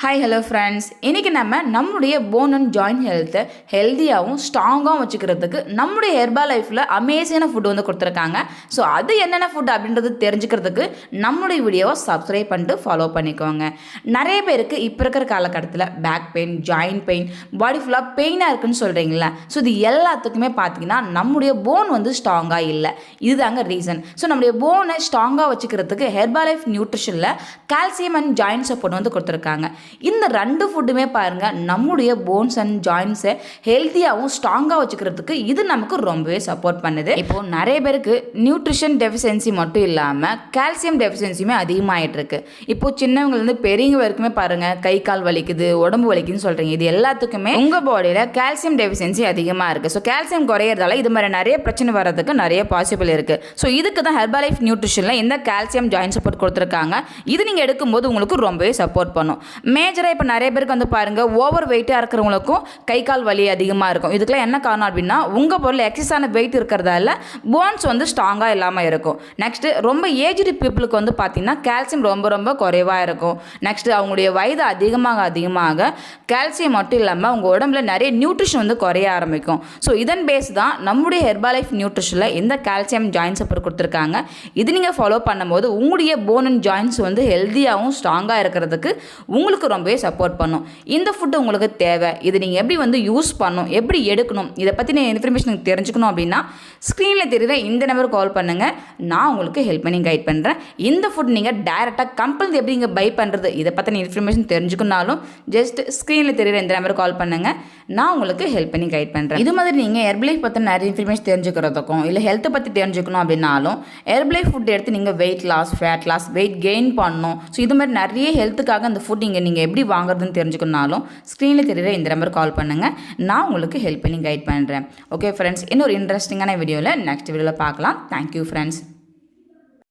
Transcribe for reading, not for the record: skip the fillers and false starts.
Hi hello friends, இன்றைக்கி நம்மளுடைய phone and joint ஹெல்த்தை ஹெல்த்தியாகவும் ஸ்ட்ராங்காகவும் வச்சுக்கிறதுக்கு நம்முடைய ஹெர்பா லைஃப்பில் அமேசிங்கான ஃபுட் கொடுத்துருக்காங்க. ஸோ அது என்னென்ன ஃபுட் அப்படின்றது தெரிஞ்சுக்கிறதுக்கு நம்மளுடைய வீடியோவை சப்ஸ்கிரைப் பண்ணிட்டு ஃபாலோ பண்ணிக்கோங்க. நிறைய பேருக்கு இப்போ இருக்கிற காலகட்டத்தில் பேக் பெயின், ஜாயிண்ட் பெயின், பாடி ஃபுல்லாக பெயினாக இருக்குன்னு சொல்கிறீங்களா? ஸோ இது எல்லாத்துக்குமே பார்த்தீங்கன்னா நம்முடைய போன் ஸ்ட்ராங்காக இல்லை. இதுதாங்க ரீசன். ஸோ நம்முடைய போனை ஸ்ட்ராங்காக வச்சுக்கிறதுக்கு ஹெர்பா லைஃப் நியூட்ரிஷனில் கால்சியம் அண்ட் ஜாயிண்ட் சப்போர்ட் கொடுத்துருக்காங்க. இந்த ரெண்டு ஃபுட்டுமே பாருங்கள் நம்முடைய போன்ஸ் அண்ட் ஜாயின்ஸை ஹெல்த்தியாகவும் ஸ்ட்ராங்காக வச்சுக்கிறதுக்கு இது நமக்கு ரொம்பவே சப்போர்ட் பண்ணுது. இப்போது நிறைய பேருக்கு நியூட்ரிஷன் டெஃபிஷியன்சி மட்டும் இல்லாமல் கால்சியம் டெஃபிஷியன்சியுமே அதிகமாகிட்டு இருக்கு. இப்போது சின்னவங்கலேருந்து பெரியவங்க வரைக்குமே பாருங்கள் கை கால் வலிக்குது, உடம்பு வலிக்குதுன்னு சொல்கிறீங்க. இது எல்லாத்துக்குமே உங்கள் பாடியில் கால்சியம் டெஃபிஷியன்சி அதிகமாக இருக்குது. ஸோ கால்சியம் குறையிறதால இது மாதிரி நிறைய பிரச்சனை வர்றதுக்கு நிறைய பாசிபிள் இருக்குது. ஸோ இதுக்கு தான் ஹெர்பா லைஃப் நியூட்ரிஷனில் இந்த கால்சியம் ஜாயின்ட் சப்போர்ட் கொடுத்துருக்காங்க. இது நீங்கள் எடுக்கும்போது உங்களுக்கு ரொம்பவே சப்போர்ட் பண்ணும். மேஜராக இப்போ நிறைய பேருக்கு பாருங்கள் ஓவர் வெயிட்டாக இருக்கிறவங்களுக்கும் கை கால் வலி அதிகமாக இருக்கும். இதுக்கெல்லாம் என்ன காரணம் அப்படின்னா உங்கள் பொருள் எக்ஸஸான வெயிட் இருக்கிறதால போன்ஸ் ஸ்ட்ராங்காக இல்லாமல் இருக்கும். நெக்ஸ்ட்டு ரொம்ப ஏஜ்டு பீப்புளுக்கு பார்த்தீங்கன்னா கால்சியம் ரொம்ப ரொம்ப குறைவாக இருக்கும். நெக்ஸ்ட்டு அவங்களுடைய வயது அதிகமாக கால்சியம் மட்டும் இல்லாமல் அவங்க உடம்புல நிறைய நியூட்ரிஷன் குறைய ஆரம்பிக்கும். ஸோ இதன் பேஸ் தான் நம்முடைய ஹெர்பா லைஃப் நியூட்ரிஷனில் இந்த கால்சியம் ஜாயின்ட் சப்போர்ட் கொடுத்துருக்காங்க. இது நீங்கள் ஃபாலோ பண்ணும்போது உங்களுடைய போன் அண்ட் ஜாயின்ஸ் ஹெல்த்தியாகவும் ஸ்ட்ராங்காக இருக்கிறதுக்கு உங்களுக்கு ரொம்பவே சப்போர்ட் பண்ணும். இந்த ஃபுட்டு உங்களுக்கு தேவை. இது நீங்கள் எப்படி யூஸ் பண்ணணும், எப்படி எடுக்கணும், இதை பற்றின இன்ஃபர்மேஷன் தெரிஞ்சுக்கணும் அப்படின்னா ஸ்க்ரீனில் தெரியுற இந்த நம்பருக்கு கால் பண்ணுங்கள். நான் உங்களுக்கு ஹெல்ப் பண்ணி கைட் பண்ணுறேன். இந்த ஃபுட் நீங்கள் டைரெக்டாக கம்பெனி எப்படி நீங்கள் பை பண்ணுறது, இதை பற்றின இன்ஃபர்மேஷன் தெரிஞ்சுக்கணும்னாலும் ஜஸ்ட் ஸ்க்ரீனில் தெரியுற இந்த நம்பருக்கு கால் பண்ணுங்கள். நான் உங்களுக்கு ஹெல்ப் பண்ணி கைட் பண்ணுறேன். இது மாதிரி நீங்கள் ஹெர்பலைஃப் பற்றின நிறைய இன்ஃபர்மேஷன் தெரிஞ்சுக்கிறதுக்கும் இல்லை ஹெல்த்தை பற்றி தெரிஞ்சுக்கணும் அப்படின்னாலும் ஹெர்பலைஃப் ஃபுட் எடுத்து நீங்கள் weight loss, fat loss, weight gain பண்ணணும். ஸோ இது மாதிரி நிறைய ஹெல்த்துக்காக அந்த ஃபுட் நீங்கள் எப்படி வாங்குறதுன்னு தெரிஞ்சுக்கணும்னாலும் ஸ்க்ரீனில் தெரியுற இந்த நம்பர் கால் பண்ணுங்கள். நான் உங்களுக்கு ஹெல்ப் பண்ணி கைட் பண்ணுறேன். ஓகே ஃப்ரெண்ட்ஸ், இன்னொரு இன்ட்ரெஸ்டிங்கான வீடியோவில் நெக்ஸ்ட் வீடியோவில் பார்க்கலாம். Thank you friends.